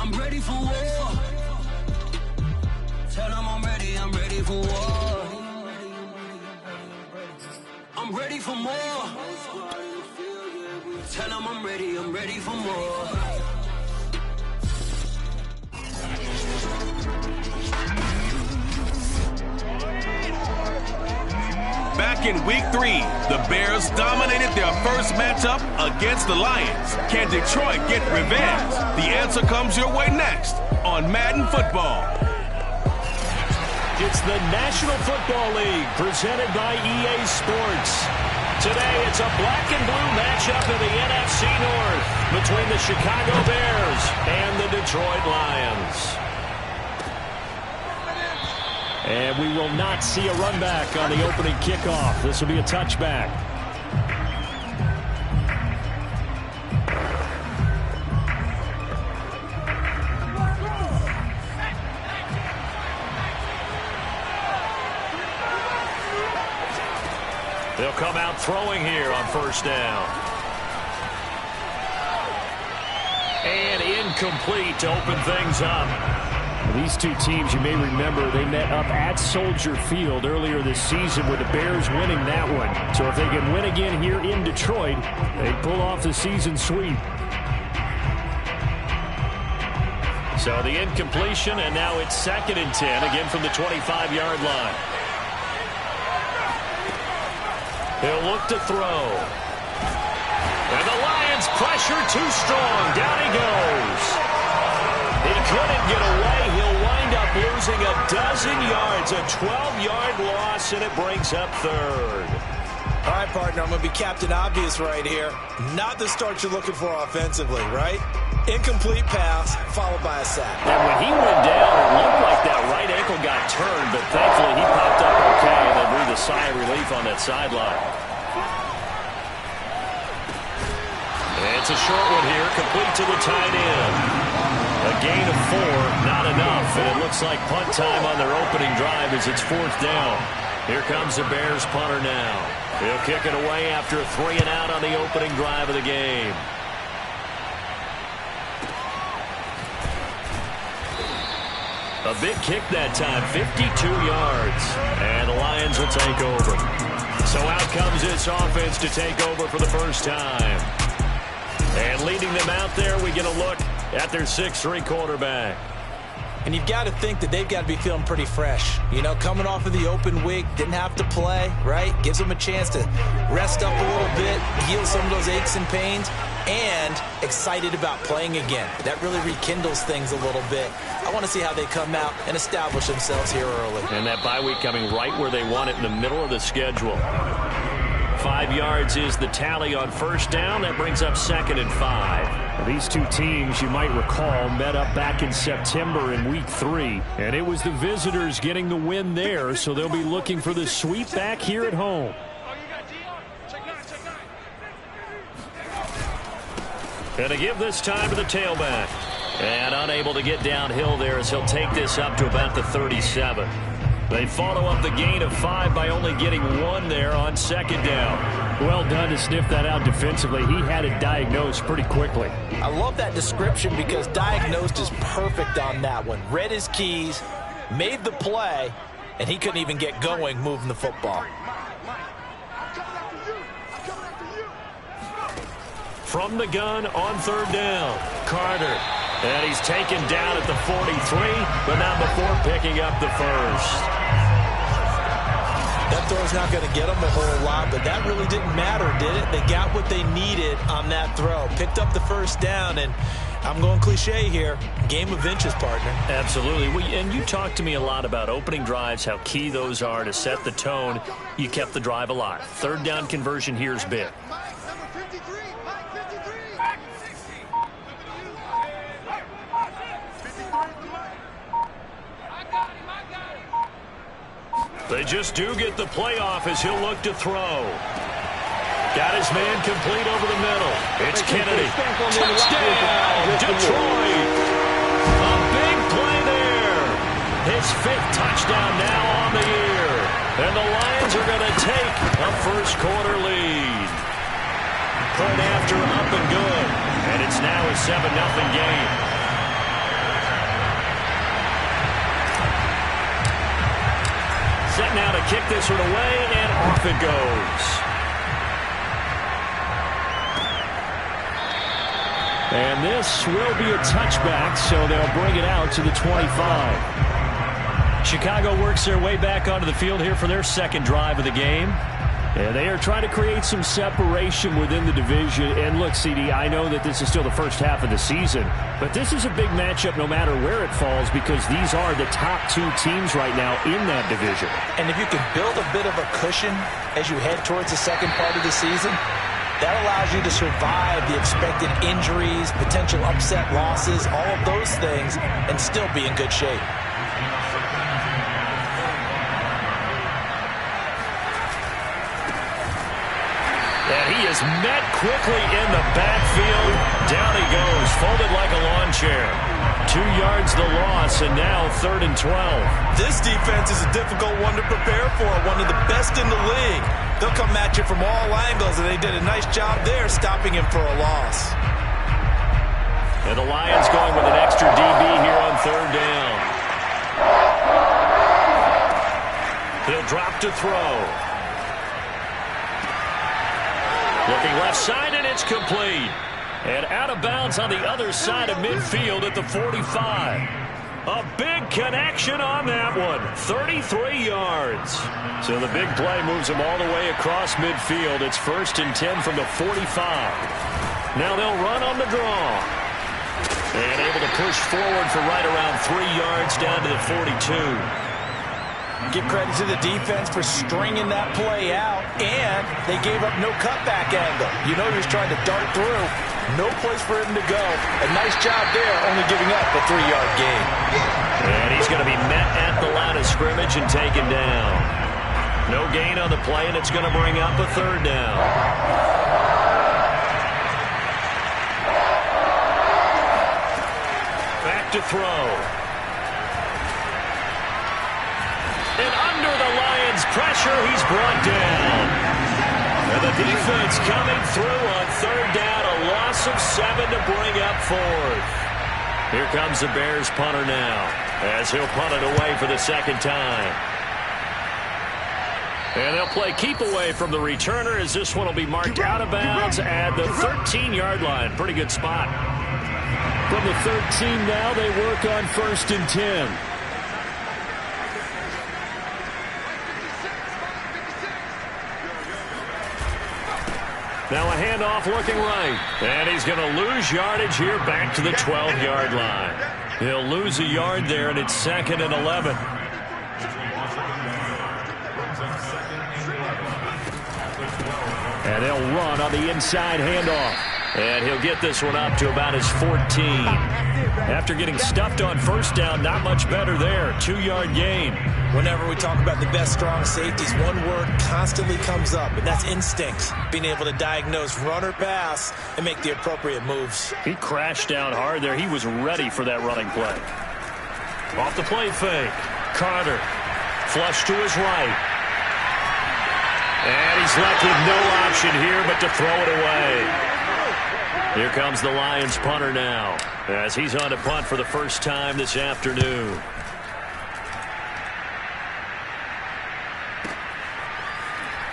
I'm ready for war. Tell them I'm ready for war. I'm ready for more. Tell them I'm ready for more. Back in week 3, the Bears dominated their first matchup against the Lions. Can Detroit get revenge? The answer comes your way next on Madden Football. It's the National Football League presented by EA Sports. Today it's a black and blue matchup in the NFC North between the Chicago Bears and the Detroit Lions. And we will not see a run back on the opening kickoff. This will be a touchback. They'll come out throwing here on first down. And incomplete to open things up. These two teams, you may remember, they met up at Soldier Field earlier this season with the Bears winning that one. So if they can win again here in Detroit, they pull off the season sweep. So the incompletion, and now it's 2nd and 10, again from the 25-yard line. He'll look to throw. And the Lions pressure too strong. Down he goes. He couldn't get away. He'll wind up losing a dozen yards. A 12-yard loss, and it brings up 3rd. All right, partner, I'm going to be Captain Obvious right here. Not the start you're looking for offensively, right? Incomplete pass, followed by a sack. And when he went down, it looked like that right ankle got turned, but thankfully he popped up okay, and they breathed a sigh of relief on that sideline. It's a short one here, complete to the tight end. A gain of 4, not enough, and it looks like punt time on their opening drive as it's 4th down. Here comes the Bears punter now. He'll kick it away after a 3 and out on the opening drive of the game. A big kick that time, 52 yards. And the Lions will take over. So out comes this offense to take over for the first time. And leading them out there, we get a look at their 6'3" quarterback. And you've got to think that they've got to be feeling pretty fresh. You know, coming off of the open week, didn't have to play, right? Gives them a chance to rest up a little bit, heal some of those aches and pains, and excited about playing again. That really rekindles things a little bit. I want to see how they come out and establish themselves here early. And that bye week coming right where they want it, in the middle of the schedule. 5 yards is the tally on first down. That brings up 2nd and 5. These two teams, you might recall, met up back in September in week 3. And it was the visitors getting the win there, so they'll be looking for the sweep back here at home. And to give this time to the tailback. And unable to get downhill there as he'll take this up to about the 37. They follow up the gain of 5 by only getting 1 there on 2nd down. Well done to sniff that out defensively. He had it diagnosed pretty quickly. I love that description because diagnosed is perfect on that one. Read his keys, made the play, and he couldn't even get going moving the football. From the gun on 3rd down, Carter. And he's taken down at the 43, but not before picking up the first. That throw's not going to get them a whole lot, but that really didn't matter, did it? They got what they needed on that throw. Picked up the first down, and I'm going cliche here. Game of inches, partner. Absolutely. And you talked to me a lot about opening drives, how key those are to set the tone. You kept the drive alive. 3rd down conversion here is big. They just do get the playoff as he'll look to throw. Got his man complete over the middle. It's Kennedy. Touchdown, Detroit. A big play there. His 5th touchdown now on the year. And the Lions are going to take a first-quarter lead. Point after, up and good. And it's now a 7-0 game. to kick this one away, and off it goes. And this will be a touchback, so they'll bring it out to the 25. Chicago works their way back onto the field here for their second drive of the game. And they are trying to create some separation within the division. And look, CD, I know that this is still the first half of the season, but this is a big matchup no matter where it falls because these are the top two teams right now in that division. And if you can build a bit of a cushion as you head towards the second part of the season, that allows you to survive the expected injuries, potential upset losses, all of those things, and still be in good shape. And he is met quickly in the backfield. Down he goes, folded like a lawn chair. 2 yards the loss, and now 3rd and 12. This defense is a difficult one to prepare for, one of the best in the league. They'll come at you from all angles, and they did a nice job there stopping him for a loss. And the Lions going with an extra DB here on 3rd down. He'll drop to throw. Looking left side, and it's complete. And out of bounds on the other side of midfield at the 45. A big connection on that one. 33 yards. So the big play moves them all the way across midfield. It's 1st and 10 from the 45. Now they'll run on the draw. And able to push forward for right around 3 yards down to the 42. Give credit to the defense for stringing that play out, and they gave up no cutback angle. You know he was trying to dart through. No place for him to go. A nice job there, only giving up a 3-yard gain. And he's going to be met at the line of scrimmage and taken down. No gain on the play, and it's going to bring up a 3rd down. Back to throw. And under the Lions' pressure, he's brought down. And the defense coming through on 3rd down, a loss of 7 to bring up 4th. Here comes the Bears punter now, as he'll punt it away for the 2nd time. And they'll play keep away from the returner, as this one will be marked out of bounds at the 13-yard line. Pretty good spot. From the 13 now, they work on 1st and 10. Now a handoff looking right. And he's going to lose yardage here back to the 12-yard line. He'll lose a yard there, and it's 2nd and 11. And they'll run on the inside handoff. And he'll get this one up to about his 14. After getting stuffed on 1st down, not much better there. 2-yard gain. Whenever we talk about the best strong safeties, one word constantly comes up, and that's instincts. Being able to diagnose run or pass and make the appropriate moves. He crashed down hard there. He was ready for that running play. Off the play fake. Carter. Flush to his right. And he's left with no option here but to throw it away. Here comes the Lions punter now, as he's on to punt for the first time this afternoon.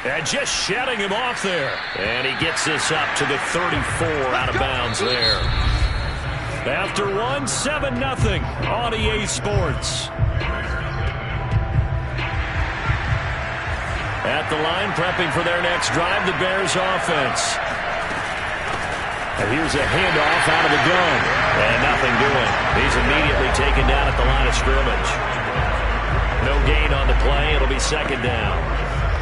And just shutting him off there. And he gets this up to the 34, out of bounds there. After one, 7-0 on EA Sports. At the line, prepping for their next drive, the Bears offense. And here's a handoff out of the gun. And nothing doing. He's immediately taken down at the line of scrimmage. No gain on the play. It'll be 2nd down.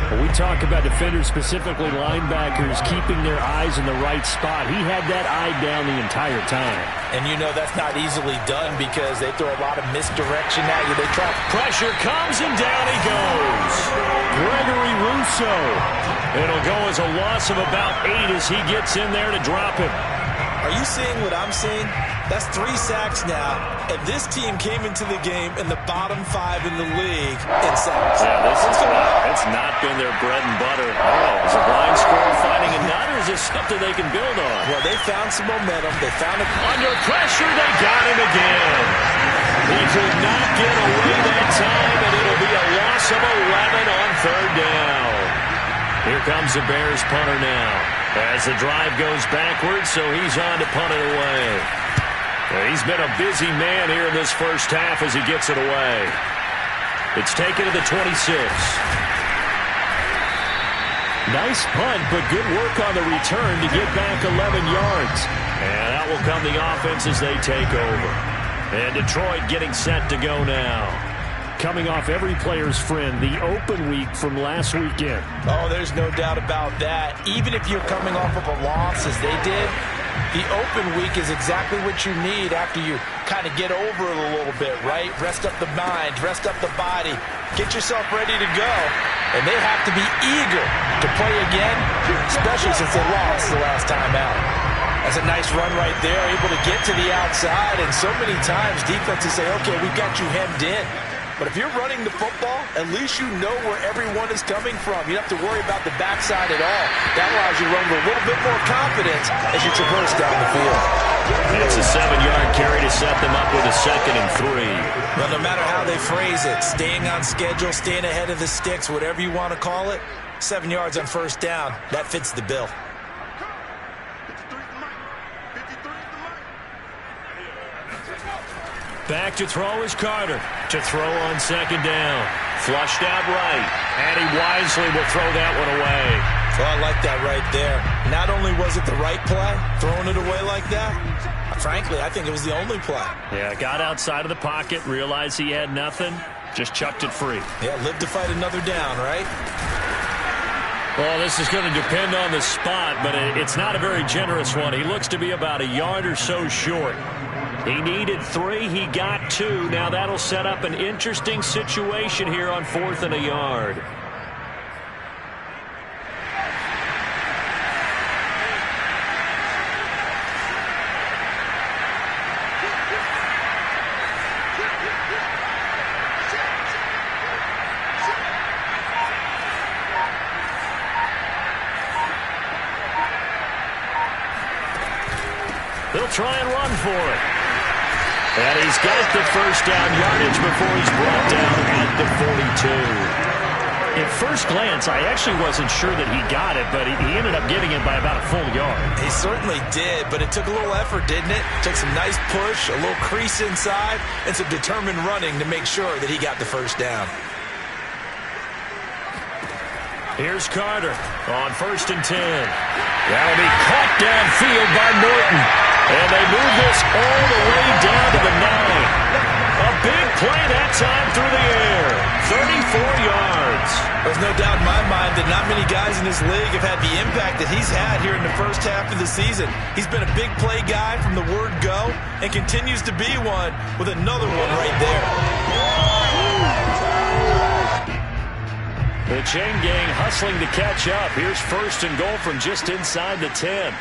When we talk about defenders, specifically linebackers, keeping their eyes in the right spot, he had that eye down the entire time. And you know that's not easily done because they throw a lot of misdirection at you. They try. Pressure comes, and down he goes. Gregory Rousseau. It'll go as a loss of about 8 as he gets in there to drop him. Are you seeing what I'm seeing? That's 3 sacks now, and this team came into the game in the bottom 5 in the league in sacks. Yeah, it's not been their bread and butter. Oh, is a blind squirrel finding a nut, or is this something they can build on? Well, they found some momentum. They found it. Under pressure, they got him again. He could not get away that time, and it'll be a loss loss of 11 on third down. Here comes the Bears punter now. As the drive goes backwards, so he's on to punt it away. He's been a busy man here in this first half as he gets it away. It's taken to the 26. Nice punt, but good work on the return to get back 11 yards. And out will come the offense as they take over. And Detroit getting set to go now. Coming off every player's friend, the open week from last weekend. Oh, there's no doubt about that. Even if you're coming off of a loss as they did, the open week is exactly what you need after you kind of get over it a little bit, right? Rest up the mind, rest up the body, get yourself ready to go. And they have to be eager to play again, especially since they lost the last time out. That's a nice run right there, able to get to the outside. And so many times defenses say, okay, we've got you hemmed in. But if you're running the football, at least you know where everyone is coming from. You don't have to worry about the backside at all. That allows you to run with a little bit more confidence as you traverse down the field. It's a 7-yard carry to set them up with a 2nd and 3. Well, no matter how they phrase it, staying on schedule, staying ahead of the sticks, whatever you want to call it, 7 yards on first down, that fits the bill. Back to throw is Carter. To throw on 2nd down. Flushed out right. And he wisely will throw that one away. Well, I like that right there. Not only was it the right play, throwing it away like that, frankly, I think it was the only play. Yeah, got outside of the pocket, realized he had nothing, just chucked it free. Yeah, live to fight another down, right? Well, this is going to depend on the spot, but it's not a very generous one. He looks to be about a yard or so short. He needed 3. He got 2. Now that'll set up an interesting situation here on 4th and a yard. They'll try and run for it. And he's got the first down yardage before he's brought down at the 42. At first glance, I actually wasn't sure that he got it, but he ended up getting it by about a full yard. He certainly did, but it took a little effort, didn't it? Took some nice push, a little crease inside, and some determined running to make sure that he got the first down. Here's Carter on 1st and 10. That'll be caught downfield by Morton. And they move this all the way down to the 9. A big play that time through the air. 34 yards. There's no doubt in my mind that not many guys in this league have had the impact that he's had here in the first half of the season. He's been a big play guy from the word go and continues to be one with another one right there. The chain gang hustling to catch up. Here's 1st and goal from just inside the 10.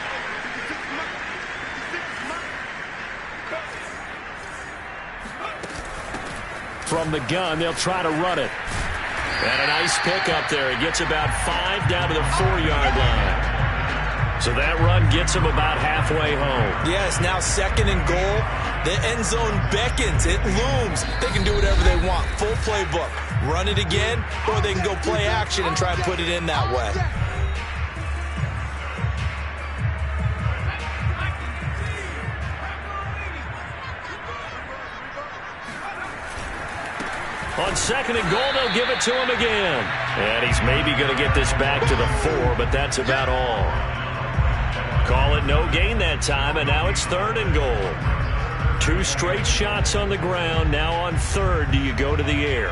From the gun, they'll try to run it. And a nice pick up there. He gets about 5 down to the 4-yard line. So that run gets him about halfway home. Yes, now 2nd and goal. The end zone beckons. It looms. They can do whatever they want. Full playbook. Run it again, or they can go play action and try and put it in that way. On 2nd and goal, they'll give it to him again. And he's maybe going to get this back to the 4, but that's about all. Call it no gain that time, and now it's 3rd and goal. 2 straight shots on the ground. Now on 3rd, do you go to the air?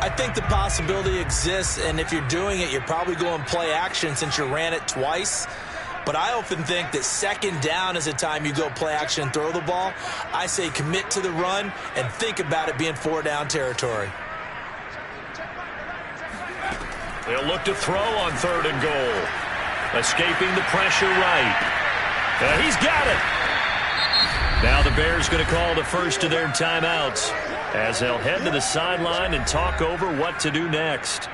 I think the possibility exists, and if you're doing it, you're probably going play action since you ran it twice. But I often think that 2nd down is the time you go play action and throw the ball. I say commit to the run and think about it being 4-down territory. They'll look to throw on 3rd and goal. Escaping the pressure right. And he's got it. Now the Bears going to call the first of their timeouts as they'll head to the sideline and talk over what to do next.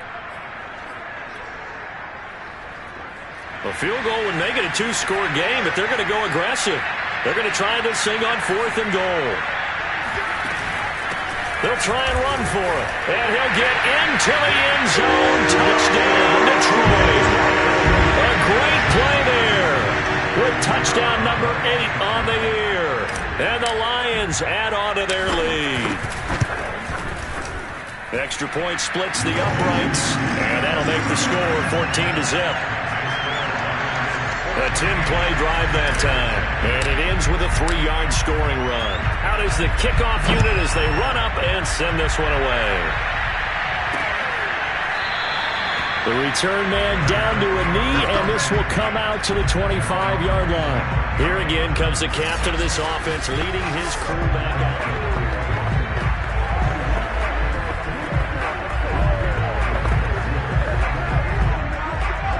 A field goal would make it a 2-score game, but they're going to go aggressive. They're going to try this thing on 4th and goal. They'll try and run for it. And he'll get into the end zone. Touchdown, Detroit. A great play there with touchdown number 8 on the year. And the Lions add on to their lead. Extra point splits the uprights. And that'll make the score 14-0. A 10-play drive that time. And it ends with a 3-yard scoring run. Out is the kickoff unit as they run up and send this one away. The return man down to a knee, and this will come out to the 25-yard line. Here again comes the captain of this offense, leading his crew back out.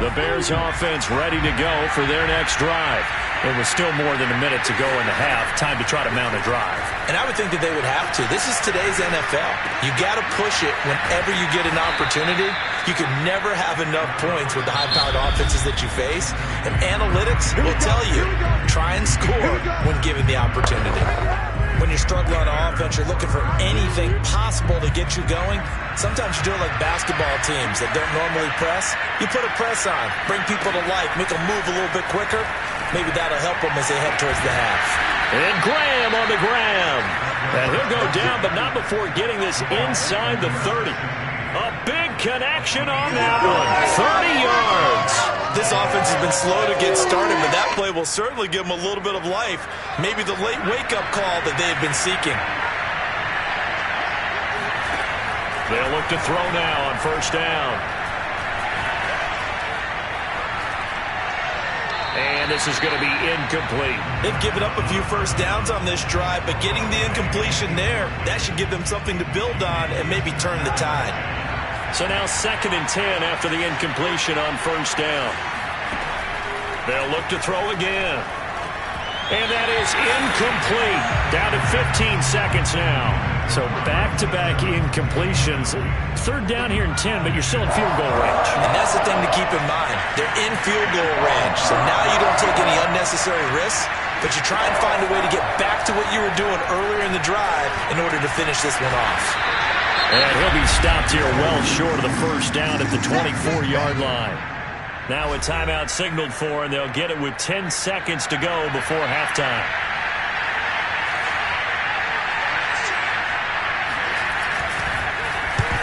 The Bears offense ready to go for their next drive. It was still more than a minute to go in the half. Time to try to mount a drive. And I would think that they would have to. This is today's NFL. You got to push it whenever you get an opportunity. You can never have enough points with the high-powered offenses that you face. And analytics will tell you, try and score when given the opportunity. When you're struggling on offense, you're looking for anything possible to get you going. Sometimes you do it like basketball teams that don't normally press. You put a press on, bring people to life, make them move a little bit quicker. Maybe that'll help them as they head towards the half. And Graham on the grab. And he'll go down, but not before getting this inside the 30. A big connection on that one. 30 yards. This offense has been slow to get started, but that play will certainly give them a little bit of life. Maybe the late wake-up call that they have been seeking. They'll look to throw now on first down. And this is going to be incomplete. They've given up a few first downs on this drive, but getting the incompletion there, that should give them something to build on and maybe turn the tide. So now 2nd and 10 after the incompletion on first down. They'll look to throw again. And that is incomplete. Down to 15 seconds now. So back-to-back incompletions. 3rd down here in 10, but you're still in field goal range. And that's the thing to keep in mind. They're in field goal range. So now you don't take any unnecessary risks, but you try and find a way to get back to what you were doing earlier in the drive in order to finish this one off. And he'll be stopped here well short of the first down at the 24-yard line. Now a timeout signaled for, and they'll get it with 10 seconds to go before halftime.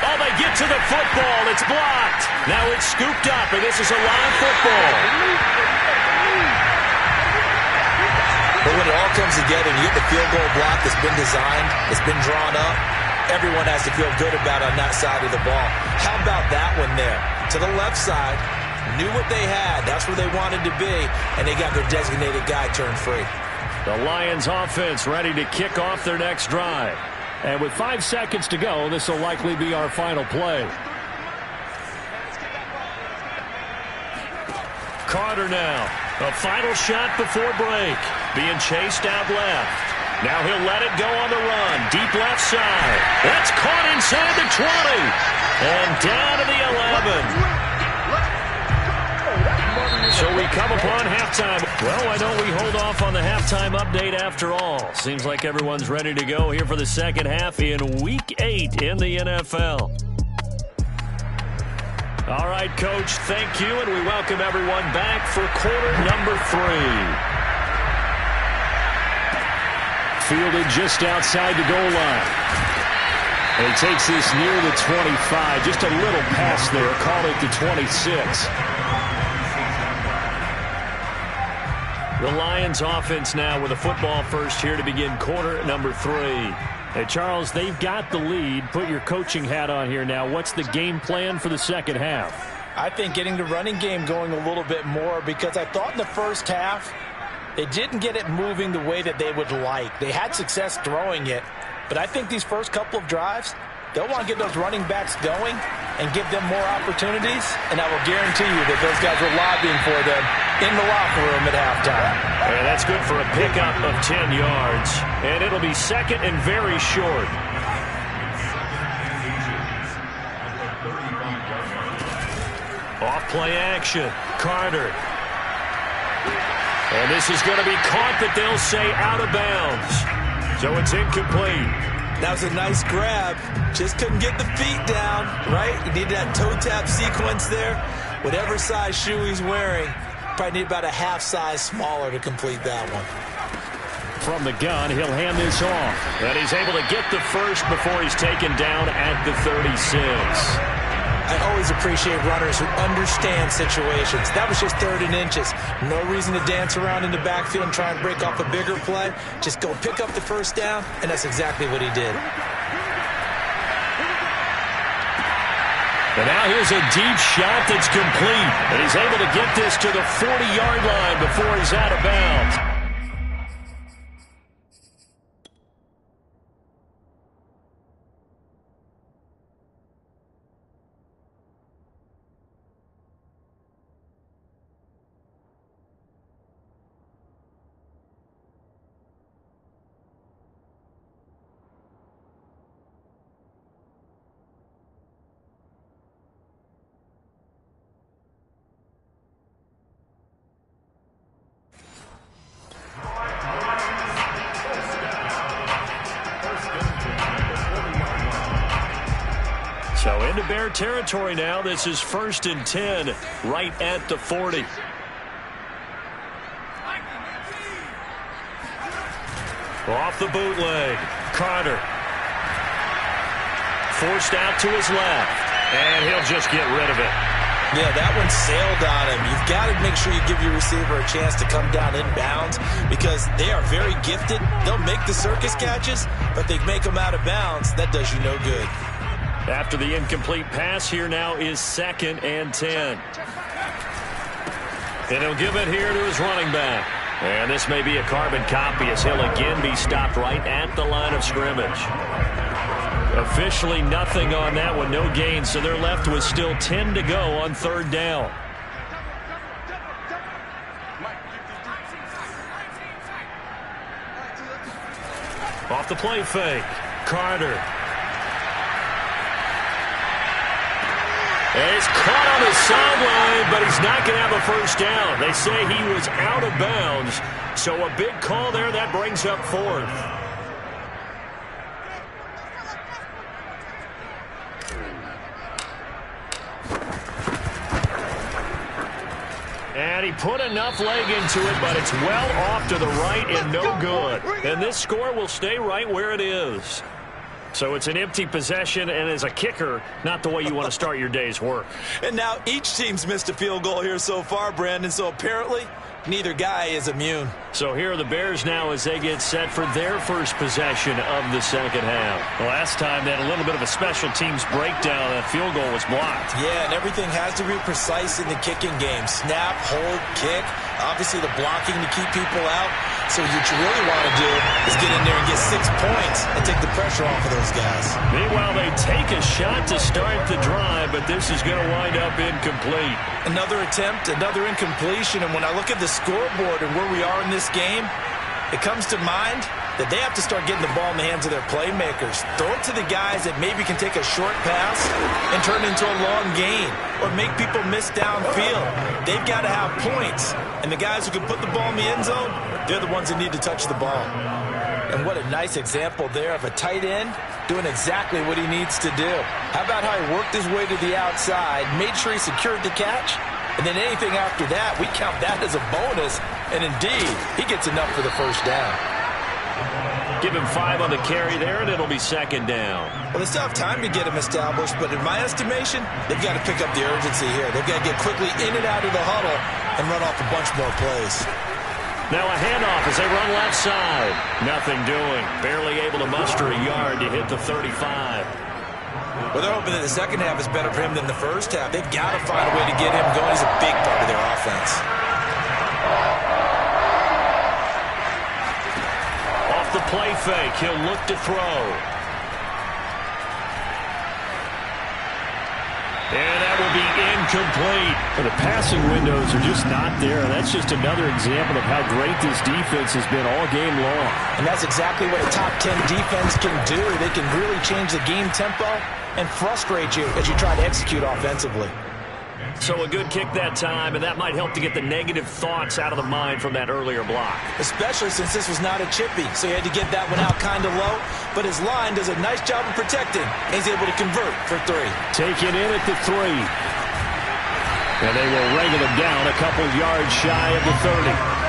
Oh, they get to the football. It's blocked. Now it's scooped up, and this is a live football. But when it all comes together and you get the field goal block that's been designed, that's been drawn up, everyone has to feel good about on that side of the ball. How about that one there? To the left side, knew what they had. That's where they wanted to be, and they got their designated guy turned free. The Lions offense ready to kick off their next drive. And with 5 seconds to go, this will likely be our final play. Carter now. A final shot before break. Being chased out left. Now he'll let it go on the run. Deep left side. That's caught inside the 20. And down to the 11. So we come upon halftime. Well, why don't we hold off on the halftime update after all? Seems like everyone's ready to go here for the second half in Week 8 in the NFL. All right, Coach, thank you, and we welcome everyone back for quarter number 3. Fielded just outside the goal line. And he takes this near the 25. Just a little pass there. Call it the 26. The Lions offense now with a football first here to begin quarter number 3. Hey, Charles, they've got the lead. Put your coaching hat on here now. What's the game plan for the second half? I think getting the running game going a little bit more, because I thought in the first half they didn't get it moving the way that they would like. They had success throwing it, but I think these first couple of drives, they'll want to get those running backs going and give them more opportunities, and I will guarantee you that those guys were lobbying for them in the locker room at halftime. And that's good for a pickup of 10 yards. And it'll be second and very short. Off play action. Carter. And this is going to be caught, but they'll say out of bounds. So it's incomplete. That was a nice grab. Just couldn't get the feet down, right? You needed that toe tap sequence there. Whatever size shoe he's wearing, probably need about a half size smaller to complete that one. From the gun, he'll hand this off. And he's able to get the first before he's taken down at the 36. I always appreciate runners who understand situations. That was just 3rd and inches. No reason to dance around in the backfield and try and break off a bigger play. Just go pick up the first down, and that's exactly what he did. And now here's a deep shot that's complete. And he's able to get this to the 40-yard line before he's out of bounds. So into Bear territory now. This is 1st and 10, right at the 40. Off the bootleg, Carter. Forced out to his left, and he'll just get rid of it. Yeah, that one sailed on him. You've got to make sure you give your receiver a chance to come down inbounds because they are very gifted. They'll make the circus catches, but they make them out of bounds. That does you no good. After the incomplete pass, here now is 2nd and 10. And he'll give it here to his running back. And this may be a carbon copy as he'll again be stopped right at the line of scrimmage. Officially nothing on that one, no gain, so they're left with still 10 to go on 3rd down. Off the play fake, Carter. And he's caught on the sideline, but he's not going to have a first down. They say he was out of bounds, so a big call there that brings up 4th. And he put enough leg into it, but it's well off to the right and no good. And this score will stay right where it is. So it's an empty possession, and as a kicker, not the way you want to start your day's work. And now each team's missed a field goal here so far, Brandon, so apparently neither guy is immune. So here are the Bears now as they get set for their first possession of the second half. Last time they had a little bit of a special teams breakdown. That field goal was blocked. Yeah, and everything has to be precise in the kicking game. Snap, hold, kick. Obviously the blocking to keep people out. So what you really want to do is get in there and get 6 points and take the pressure off of those guys. Meanwhile, they take a shot to start the drive, but this is going to wind up incomplete. Another attempt, another incompletion, and when I look at the scoreboard and where we are in this game, it comes to mind that they have to start getting the ball in the hands of their playmakers. Throw it to the guys that maybe can take a short pass and turn it into a long gain or make people miss downfield. They've got to have points, and the guys who can put the ball in the end zone, they're the ones that need to touch the ball. And what a nice example there of a tight end doing exactly what he needs to do. How about how he worked his way to the outside, made sure he secured the catch, and then anything after that, we count that as a bonus, and indeed, he gets enough for the first down. Give him 5 on the carry there, and it'll be 2nd down. Well, they still have time to get him established, but in my estimation, they've got to pick up the urgency here. They've got to get quickly in and out of the huddle and run off a bunch more plays. Now a handoff as they run left side. Nothing doing. Barely able to muster a yard to hit the 35. Well, they're hoping that the second half is better for him than the first half. They've got to find a way to get him going. He's a big part of their offense. Off the play fake, he'll look to throw. And that will be incomplete. But the passing windows are just not there. That's just another example of how great this defense has been all game long. And that's exactly what a top 10 defense can do. They can really change the game tempo and frustrate you as you try to execute offensively. So a good kick that time, and that might help to get the negative thoughts out of the mind from that earlier block. Especially since this was not a chippy, so he had to get that one out kind of low. But his line does a nice job of protecting, and he's able to convert for 3. Taken in at the 3. And they will wrangle him down a couple yards shy of the 30.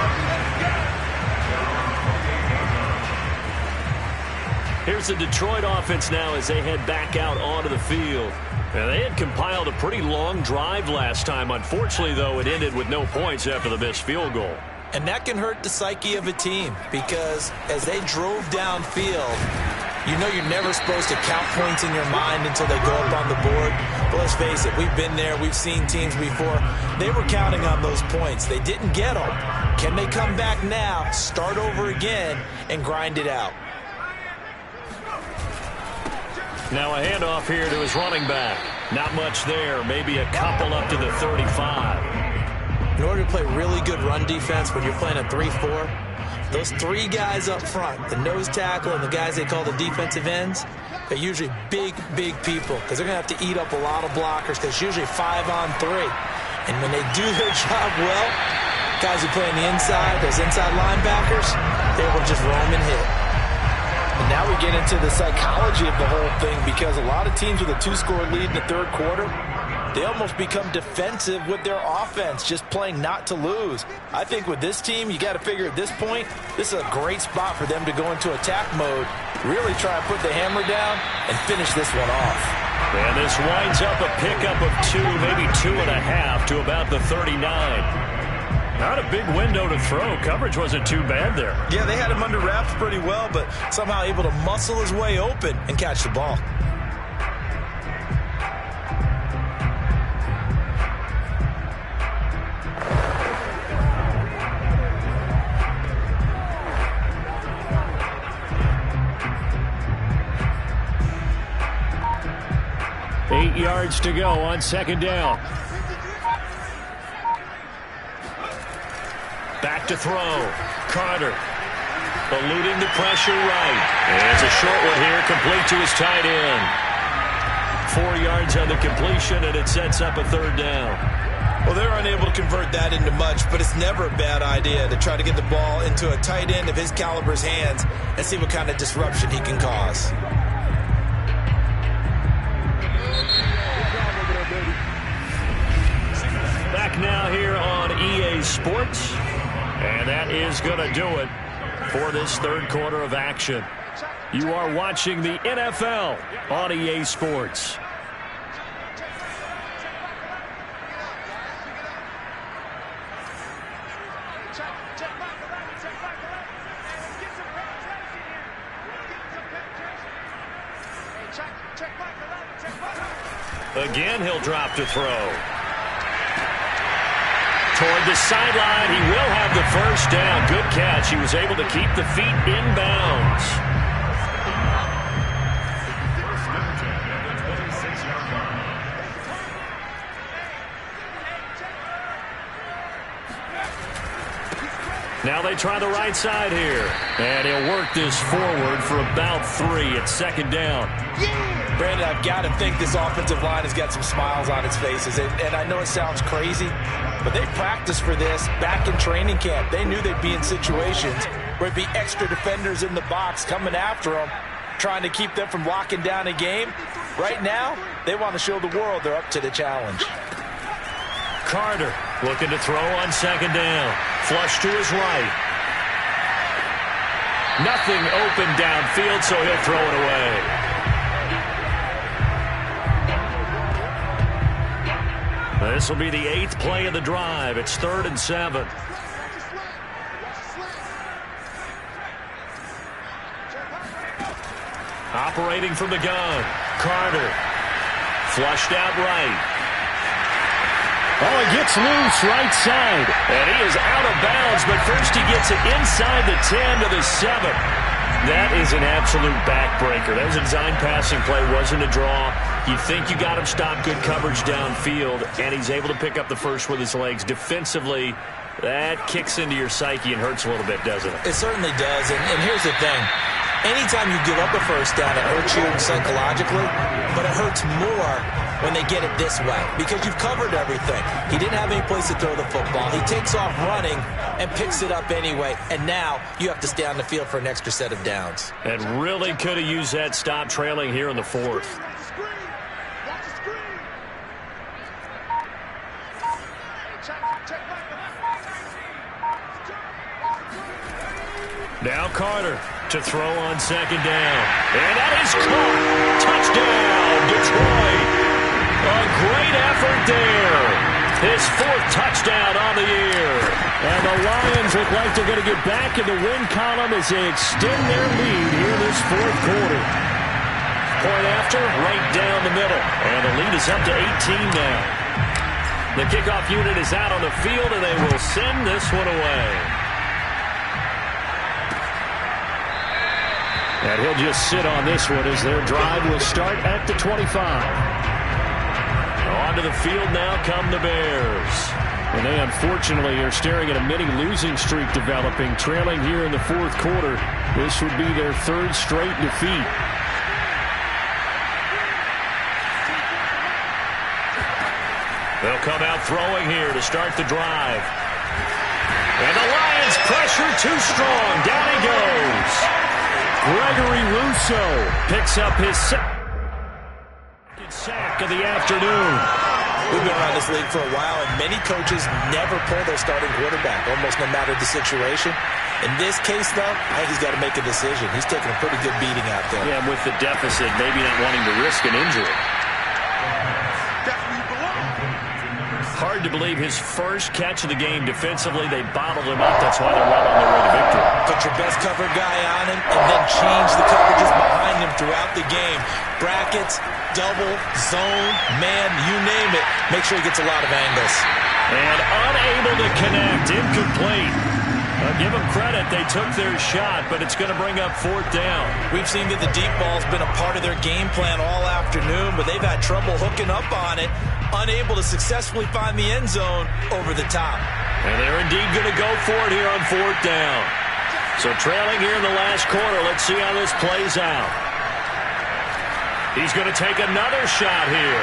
Here's the Detroit offense now as they head back out onto the field. And they had compiled a pretty long drive last time. Unfortunately, though, it ended with no points after the missed field goal. And that can hurt the psyche of a team because as they drove downfield, you know you're never supposed to count points in your mind until they go up on the board. But let's face it, we've been there. We've seen teams before. They were counting on those points. They didn't get them. Can they come back now, start over again, and grind it out? Now a handoff here to his running back. Not much there. Maybe a couple up to the 35. In order to play really good run defense when you're playing a 3-4, those 3 guys up front, the nose tackle and the guys they call the defensive ends, they're usually big, big people because they're going to have to eat up a lot of blockers because it's usually 5 on 3. And when they do their job well, guys who play on the inside, those inside linebackers, they will just roam and hit. And now we get into the psychology of the whole thing because a lot of teams with a 2-score lead in the third quarter, they almost become defensive with their offense, just playing not to lose. I think with this team, you got to figure at this point, this is a great spot for them to go into attack mode, really try and put the hammer down and finish this one off. And this winds up a pickup of 2, maybe 2.5 to about the 39. Not a big window to throw. Coverage wasn't too bad there. Yeah, they had him under wraps pretty well, but somehow able to muscle his way open and catch the ball. Eight yards to go on second down. Back to throw. Carter eluding the pressure right. And it's a short one here, complete to his tight end. 4 yards on the completion, and it sets up a third down. Well, they're unable to convert that into much, but it's never a bad idea to try to get the ball into a tight end of his caliber's hands and see what kind of disruption he can cause. Back now here on EA Sports. And that is going to do it for this third quarter of action. You are watching the NFL on EA Sports. Again, he'll drop to throw. Toward the sideline, he will have the first down. Good catch. He was able to keep the feet in bounds. Now they try the right side here. And he'll work this forward for about 3 at second down. Brandon, I've got to think this offensive line has got some smiles on its faces. And I know it sounds crazy, but they practiced for this back in training camp. They knew they'd be in situations where it'd be extra defenders in the box coming after them, trying to keep them from locking down a game. Right now, they want to show the world they're up to the challenge. Carter looking to throw on second down. Flush to his right. Nothing open downfield, so he'll throw it away. This will be the 8th play of the drive. It's 3rd and 7. Operating from the gun. Carter. Flushed out right. Oh, he gets loose right side. And he is out of bounds, but first he gets it inside the 10 to the 7. That is an absolute backbreaker. That was a design passing play, wasn't a draw. You think you got him stopped, good coverage downfield, and he's able to pick up the first with his legs. Defensively, that kicks into your psyche and hurts a little bit, doesn't it? It certainly does, and here's the thing. Anytime you give up a first down, it hurts you psychologically, but it hurts more when they get it this way because you've covered everything. He didn't have any place to throw the football. He takes off running and picks it up anyway, and now you have to stay on the field for an extra set of downs. And really could have used that stop trailing here in the fourth. Now Carter to throw on second down. And that is caught. Touchdown, Detroit. A great effort there. His fourth touchdown on the year. And the Lions look like they're going to get back in the win column as they extend their lead here in this fourth quarter. Point after, right down the middle. And the lead is up to 18 now. The kickoff unit is out on the field, and they will send this one away. And he'll just sit on this one as their drive will start at the 25. Onto the field now come the Bears. And they unfortunately are staring at a mini losing streak developing, trailing here in the fourth quarter. This would be their third straight defeat. They'll come out throwing here to start the drive. And the Lions pressure too strong. Down he goes. Gregory Rousseau picks up his second sack of the afternoon. We've been around this league for a while, and many coaches never pull their starting quarterback, almost no matter the situation. In this case, though, I think he's got to make a decision. He's taking a pretty good beating out there. Yeah, and with the deficit, maybe not wanting to risk an injury. Hard to believe his first catch of the game defensively. They bottled him up. That's why they're well on their way to victory. Put your best cover guy on him and then change the coverages behind him throughout the game. Brackets, double, zone, man, you name it. Make sure he gets a lot of angles. And unable to connect. Incomplete. Give them credit. They took their shot, but it's going to bring up fourth down. We've seen that the deep ball's been a part of their game plan all afternoon, but they've had trouble hooking up on it, unable to successfully find the end zone over the top. And they're indeed going to go for it here on fourth down. So trailing here in the last quarter, let's see how this plays out. He's going to take another shot here.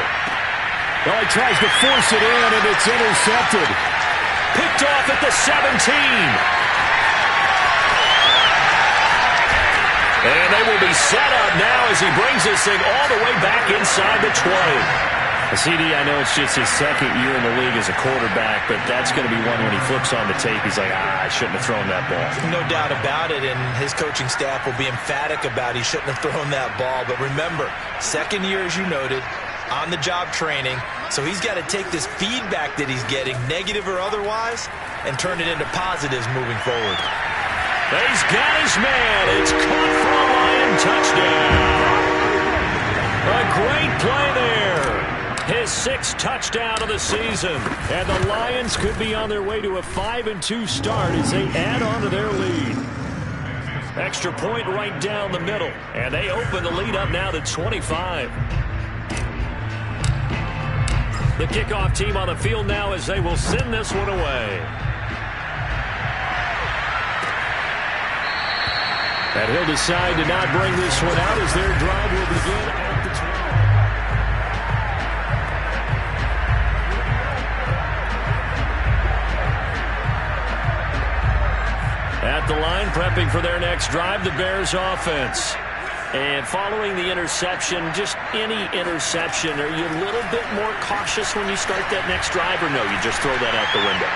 Well, he tries to force it in, and it's intercepted. Picked off at the 17. And they will be set up now as he brings this thing all the way back inside the 20. CD, I know it's just his second year in the league as a quarterback, but that's going to be one when he flips on the tape. He's like, I shouldn't have thrown that ball. No doubt about it, and his coaching staff will be emphatic about he shouldn't have thrown that ball. But remember, second year, as you noted, on-the-job training, so he's got to take this feedback that he's getting, negative or otherwise, and turn it into positives moving forward. He's got his man. It's caught for a Lion touchdown. A great play there. His sixth touchdown of the season. And the Lions could be on their way to a 5-2 start as they add on to their lead. Extra point right down the middle. And they open the lead up now to 25. The kickoff team on the field now as they will send this one away. And he'll decide to not bring this one out as their drive will begin at the 20. At the line, prepping for their next drive, the Bears offense. And following the interception, just any interception, are you a little bit more cautious when you start that next drive, or no, you just throw that out the window?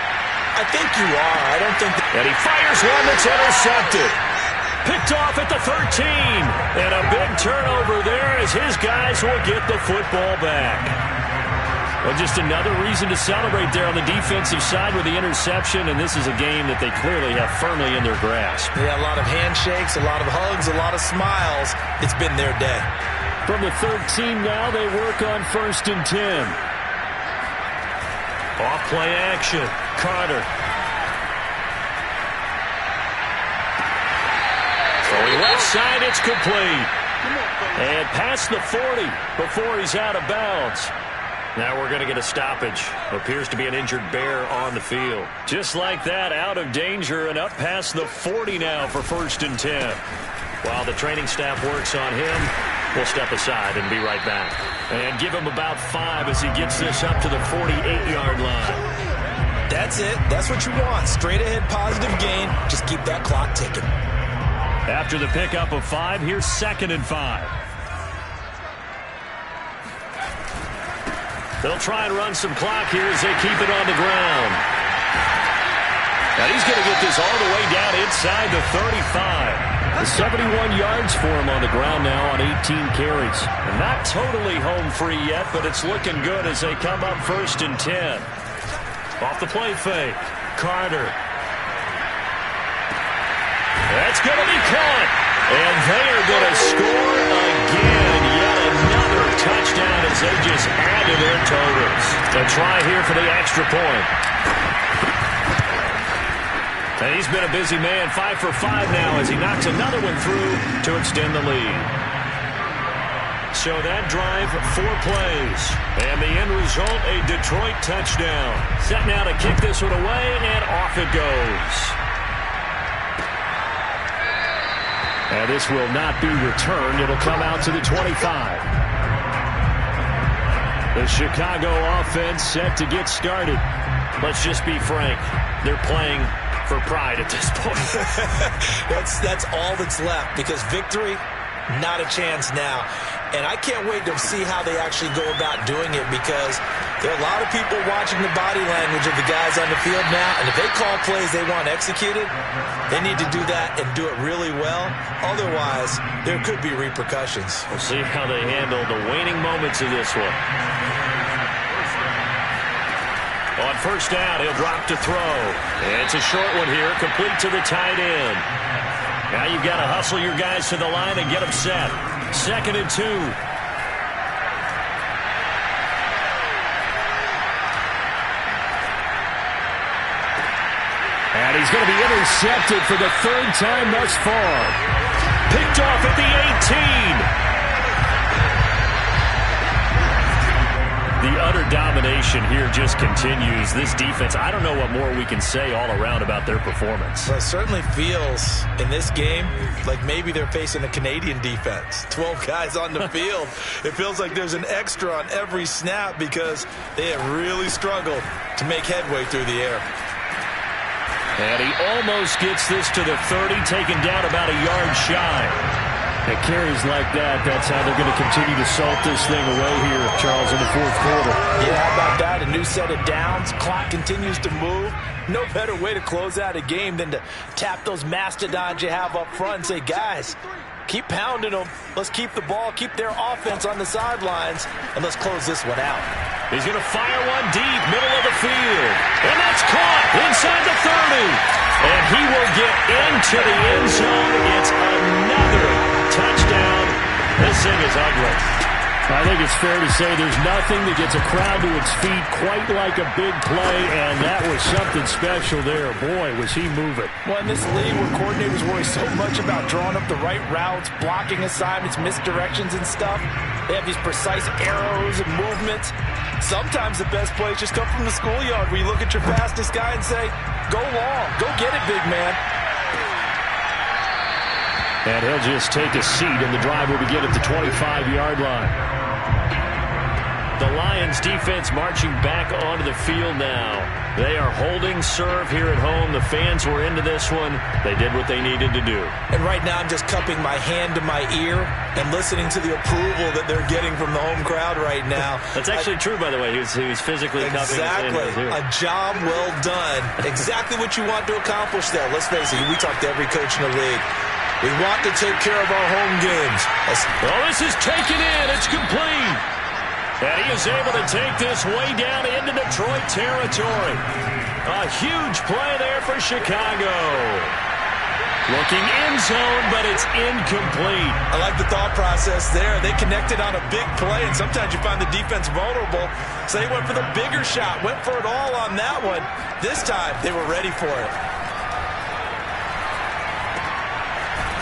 I think you are. I don't think that... And he fires one that's intercepted. Picked off at the 13. And a big turnover there as his guys will get the football back. Well, just another reason to celebrate there on the defensive side with the interception, and this is a game that they clearly have firmly in their grasp. Yeah, a lot of handshakes, a lot of hugs, a lot of smiles. It's been their day. From the 13 now, they work on 1st and 10. Off play action. Carter. Throwing left side, it's complete. And past the 40 before he's out of bounds. Now we're going to get a stoppage. Appears to be an injured Bear on the field. Just like that, out of danger and up past the 40 now for 1st and 10. While the training staff works on him, we'll step aside and be right back. And give him about 5 as he gets this up to the 48-yard line. That's it. That's what you want. Straight ahead positive gain. Just keep that clock ticking. After the pickup of 5, here's 2nd and 5. They'll try and run some clock here as they keep it on the ground. Now he's going to get this all the way down inside the 35. 71 yards for him on the ground now on 18 carries. And not totally home free yet, but it's looking good as they come up 1st and 10. Off the play fake. Carter. That's going to be caught. And they are going to score again. Yet another touchdown as they just add to their totals. A try here for the extra point. And he's been a busy man, 5 for 5 now as he knocks another one through to extend the lead. So that drive, 4 plays. And the end result, a Detroit touchdown. Set now to kick this one away, and off it goes. And this will not be returned. It'll come out to the 25. The Chicago offense set to get started. Let's just be frank. They're playing for pride at this point. That's all that's left, because victory, not a chance now. And I can't wait to see how they actually go about doing it, because there are a lot of people watching the body language of the guys on the field now, and if they call plays they want executed, they need to do that and do it really well. Otherwise, there could be repercussions. We'll see how they handle the waning moments of this one. On 1st down, he'll drop to throw. It's a short one here, complete to the tight end. Now you've got to hustle your guys to the line and get them set. 2nd and 2. And he's going to be intercepted for the 3rd time thus far. Picked off at the 18. The utter domination here just continues. This defense, I don't know what more we can say all around about their performance. Well, it certainly feels in this game like maybe they're facing a Canadian defense. 12 guys on the field. It feels like there's an extra on every snap because they have really struggled to make headway through the air. And he almost gets this to the 30, taken down about a yard shy. It carries like that. That's how they're going to continue to salt this thing away here, Charles, in the 4th quarter. Yeah, how about that? A new set of downs. Clock continues to move. No better way to close out a game than to tap those mastodons you have up front and say, guys, keep pounding them. Let's keep the ball, keep their offense on the sidelines, and let's close this one out. He's going to fire one deep, middle of the field. And that's caught inside the 30. And he will get into the end zone. It's another touchdown. This thing is ugly. I think it's fair to say there's nothing that gets a crowd to its feet quite like a big play, and that was something special there. Boy, was he moving. Well, in this league where coordinators worry so much about drawing up the right routes, blocking assignments, misdirections and stuff, they have these precise arrows and movements. Sometimes the best plays just come from the schoolyard where you look at your fastest guy and say, go long, go get it, big man. And he'll just take a seat, and the drive will begin at the 25-yard line. The Lions defense marching back onto the field now. They are holding serve here at home. The fans were into this one. They did what they needed to do. And right now I'm just cupping my hand to my ear and listening to the approval that they're getting from the home crowd right now. That's actually true, by the way. He was physically cupping his hand. Exactly. A job well done. Exactly what you want to accomplish there. Let's face it, we talk to every coach in the league. We want to take care of our home games. Oh, this is taken in. It's complete. And he is able to take this way down into Detroit territory. A huge play there for Chicago. Looking end zone, but it's incomplete. I like the thought process there. They connected on a big play, and sometimes you find the defense vulnerable. So they went for the bigger shot, went for it all on that one. This time, they were ready for it.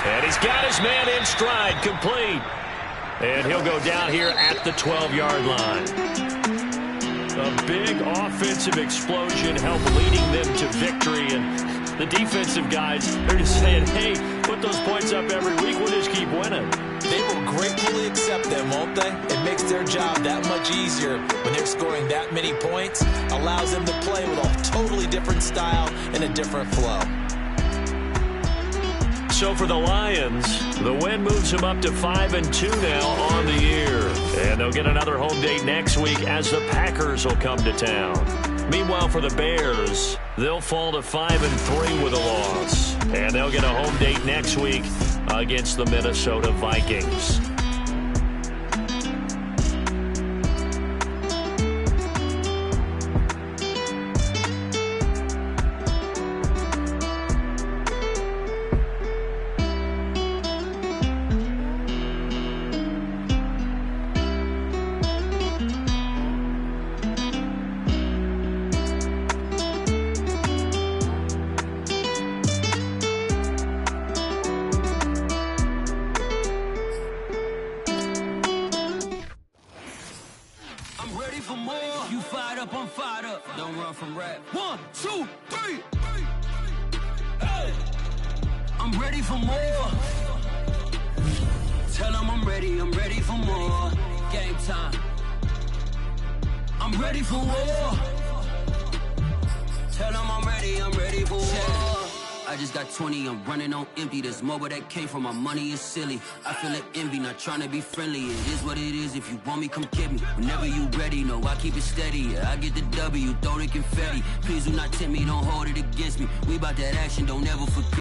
And he's got his man in stride, complete. And he'll go down here at the 12-yard line. A big offensive explosion helped leading them to victory. And The defensive guys, they're just saying, hey, put those points up every week. We'll just keep winning. They will gratefully accept them, won't they? It makes their job that much easier when they're scoring that many points. Allows them to play with a totally different style and a different flow. So for the Lions, the win moves them up to 5-2 now on the year. And they'll get another home date next week as the Packers will come to town. Meanwhile, for the Bears, they'll fall to 5-3 with a loss. And they'll get a home date next week against the Minnesota Vikings. I'm fired up. Don't run from rap. 1, 2, 3. Hey. I'm ready for more. Tell them I'm ready for more. Game time. I'm ready for war. Tell them I'm ready for war. I just got 20, I'm running on empty. This mobile that came from my money is silly. I feel like envy, not trying to be friendly. It is what it is, if you want me, come get me. Whenever you ready, no, I keep it steady. Yeah, I get the W, throw the confetti. Please do not tempt me, don't hold it against me. We about that action, don't ever forget.